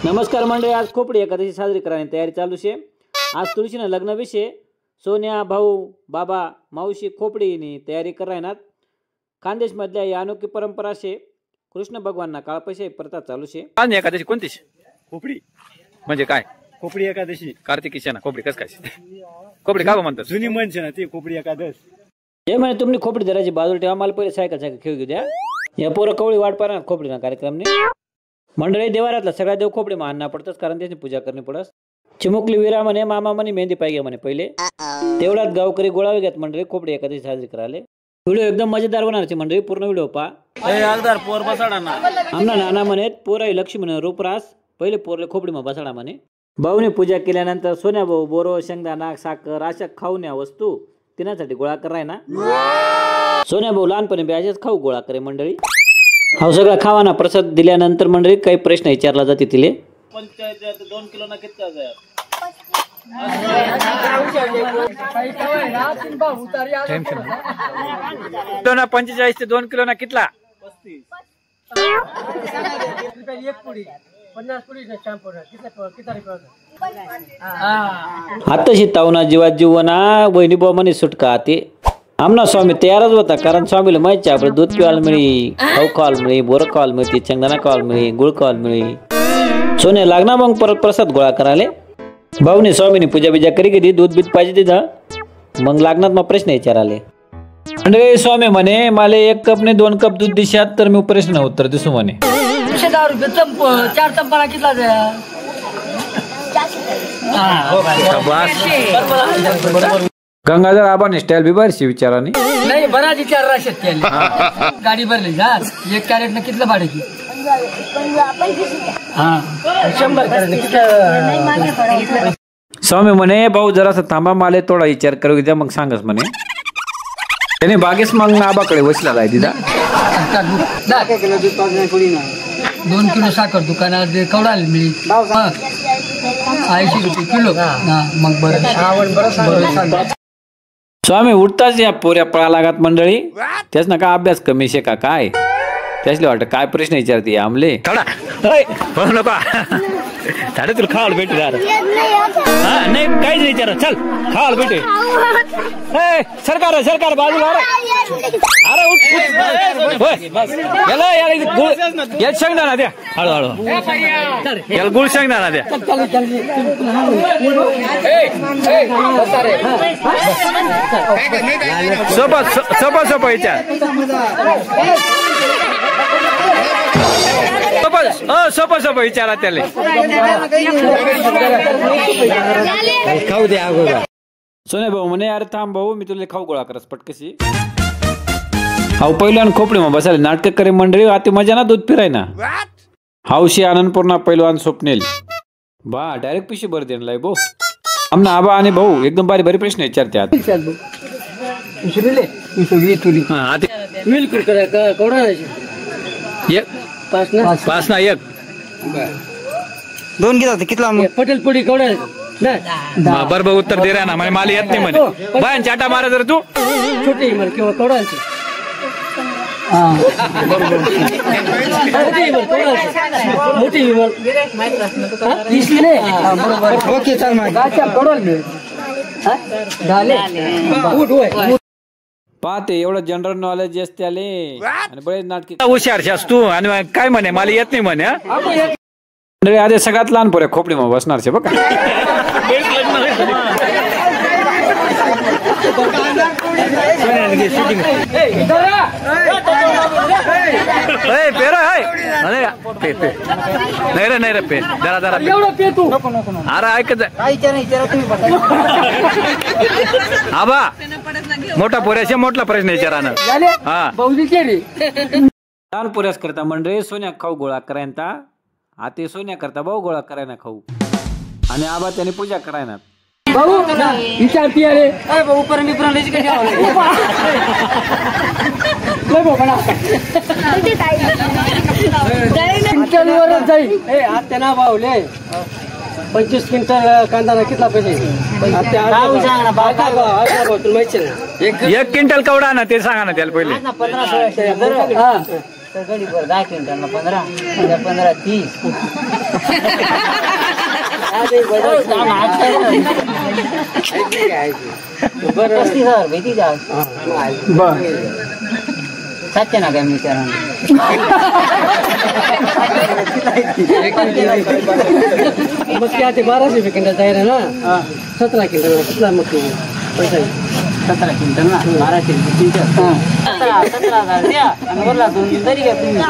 नमस्कार मंडळी, आज खोपडी एकादशी साजरी करण्याची तयारी चालू आहे। आज तुळशीनं लग्न विषय सोन्या भाऊ बाबा मावशी खोपडीनी तयारी करायनात। खानदेश मधल्या या अनोखी परंपरा शे कृष्ण भगवानना काळपैसे प्रथा चालू शे। आज एकादशी कोणती खोपडी म्हणजे काय? खोपडी एकादशी कार्तिकी ना खोपडी कस काय खोपडी का म्हणतात? जुनी म्हणजे ना ती खोपडी एकादश। हे म्हणे तुम्ही खोपडी धरायची बाजूला ठेवा, मला पहिले सायकल खेळ घेऊ द्या। या पोरं कवळी वाट पाहणार खोपडीना कार्यक्रमने। मंडळी देवारातला सगळ्या देव खोपडी मानना पडतच, कारण त्याची पूजा करणे पडस। चिमुकली विरा म्हणे मामा म्हणे मेहंदी पाहिजे म्हणे पहिले। तेवढ्यात गावकरी गोळावे घेत मंडळी खोपडी एकादशी साजरी कराले। व्हिडिओ एकदम मजेदार होणार मंडळी, पूर्ण व्हिडिओ पहा। पोर बसाडा आमना नाना म्हणे पोर लक्ष्मी म्हणे रूपरास पहिले पोरले खोपडी मा बसाडा म्हणे। भाऊने पूजा केल्यानंतर सोन्या भाऊ बोरो शेंगदाणा साखर अशा खाऊन्या वस्तू तिनासाठी गोळा कराय ना। सोन्या भाऊ लहानपणी बी असेच खाऊ गोळा करे मंडळी। हा सगळा खावाना प्रसाद दिल्यानंतर मंडळी काही प्रश्न विचारला जाते तिले। 2 किलो ना किती जाय? 45 ते 2 किलो ना कितला? 35 आताशी तावना जीवात जीवना वहिनी बुवा म्हणे सुटका ते आमना स्वामी तयारच होता, कारण स्वामीला माहिती आपले दूध पिवायला मिळी, खाऊ खावायला मिळी, बोरं खावायला मिळते, शेंगदाणा खावायला मिळी, गुळ खावायला मिळी। सोन्या लागणार मग परत प्रसाद गोळा करायला। भाऊने स्वामीने पूजा बिजा करी गेली, दूध बीत पाहिजे तिथं। मग लागणार मग प्रश्न विचाराले। म्हणजे स्वामी म्हणे मला 1 कप ने 2 कप दूध दिशात तर मी प्रश्न उत्तर दिसू म्हणे। 10 रुपये 4 चंपा कितला द्या? गंगाधर आबाने स्टाईल बी बारशी विचाराने नाही बराच विचार राहत गाडी भरली जा 1 कॅरेट न कितलं भाडे की? 100 कॅरेट। स्वामी म्हणे भाऊ जरासा थांबा, माले थोडा विचार करू द्या मग सांगस म्हणे। त्याने बागेस मग आबाकडे वसला आहे तिथं। 2 किलो साखर दुकानात कवडायला मिळेल 80 रुपये किलो। मग बरं स्वामी उठताच या पोऱ्या पळा लागत मंडळी। त्याच ना का अभ्यास कमी शे का काय त्यासले वाटत काय प्रश्न विचारते आमले। नका साडे तुला खावायला भेटू यार। नाही काहीच नाही विचार, चल खावायला भेटे। सरकार बाजूला अरे उठ शेंगदाणा द्या हळूहळू, याला गुळ शेंगदाणा द्या। सोपा विचार, सोपा विचारा त्याला। खाऊ द्या अगोदर। सोने भाऊ म्हणे अरे थांब भाऊ मी तुला खाऊ गोळा करस पटकशी। हाऊ पहिल्यान खोपडी मग बसायला नाटक करे मंडळी, अति मजा ना दूध पिराय ना। हाऊशी आनंदपूर्णा पैलवान स्वप्नेल बा डायरेक्ट पिशी भर देणलाय भाऊ। आमना आबा आणि भाऊ एकदम बारी बारी प्रश्न विचारतात। पाच ना 1 2 घेतात कितला? पटेल पुडी कवडा बरोबर उत्तर दे रहा ना, म्हणजे मला येत नाही म्हणे। बाय चाटा मारा जर तू छोटी हिमल किंवा कवडाची मोठी हिमल ओके चाल पाहते एवढं जनरल नॉलेज असते आले आणि बरेच नाटकी हुशार शास तू। आणि काय म्हणे मला येत नाही म्हणे। आधी सगळ्यात लहान पोऱ्या खोपडी मग बसणार छे बघा। नाही रे पे जरा अरे ऐकत आबा मोठा पोऱ्याशी मोठा प्रश्न विचारा ना। लहान पोऱ्यास करता मंडळी सोन्या खाऊ गोळा करायना, आते सोन्या करता भाऊ गोळा करायना खाऊ, आणि आबा त्याने पूजा करायना। भाऊ विचारती अरे भाऊ परमी पुराणाची कशी जाईल आत्या ना भाऊले 25 क्विंटल कांदा कितला पाहिजे तुला माहिती ना 1 क्विंटल कवडा ना ते सांगा ना त्याला पहिले 10 क्विंटल 15 30 35,000 भेटी जा सातशे ना काय मी मग क्या ते 1200 क्विंटल तयार आहे ना 17 क्विंटल कितला मग पैसा 17 क्विंटल ना 1200 क्विंटल 17,000 द्या आणि वरला 2 तरी घ्या तुम्ही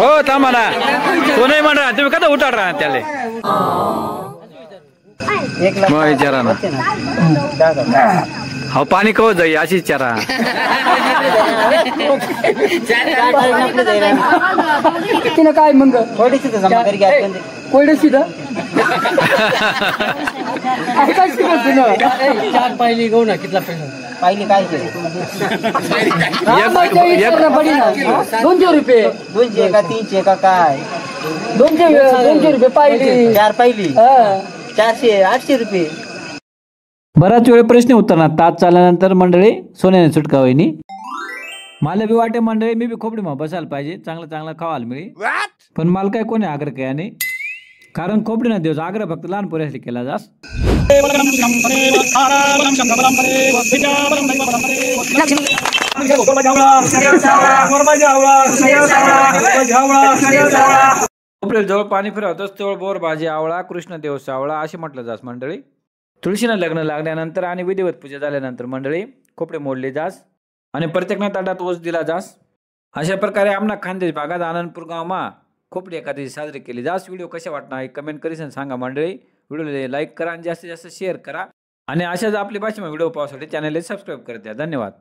हो थांबा ना तो नाही म्हणा तुम्ही कदा उठाड राहा त्याला 1 लाख मग विचारा ना हो पाणी कव जाई अशी विचारा तिने काय मग थोडीशी तर जमा करी घ्या कोरडेशी चार पाहिली गहू ना कितला पैसा पाहिली काय ते 200 रुपये 200 का 300 का काय 200 रुपये पाहिली 4 पाहिली 400 800 रुपये बराच वेळ प्रश्न उत्तरणार तास चालल्यानंतर मंडळी सोन्याने सुटका होईनी मला बी वाटे मंडळी मी बी खोपडी मग बसायला पाहिजे चांगलं खावायला मिळेल पण मला काय कोणी आग्रह काय नाही कारण खोपडी ना दिवस आग्रह फक्त लहान पोऱ्यासाठी केला जास खोपडीला जवळ पाणी फिरवतोच तेवढ बोर भाजी आवळा कृष्ण देव सावळा असे म्हटलं जास मंडळी तुळशीनं लग्न लागल्यानंतर आणि विधिवत पूजा झाल्यानंतर मंडळी खोपडे मोडले जास आणि प्रत्येक ताटात ओस दिला जास अशा प्रकारे आमना खानदेश भागात आनंदपूर गावमा खोपडी एकादशी साजरी केली जास व्हिडिओ कशा वाटणार कमेंट करीसन सांगा मंडळी व्हिडिओला लाईक करा आणि जास्तीत जास्त शेअर करा आणि अशाच आपली भाषेमध्ये व्हिडिओ पाहण्यासाठी चॅनलला सबस्क्राईब करत द्या धन्यवाद.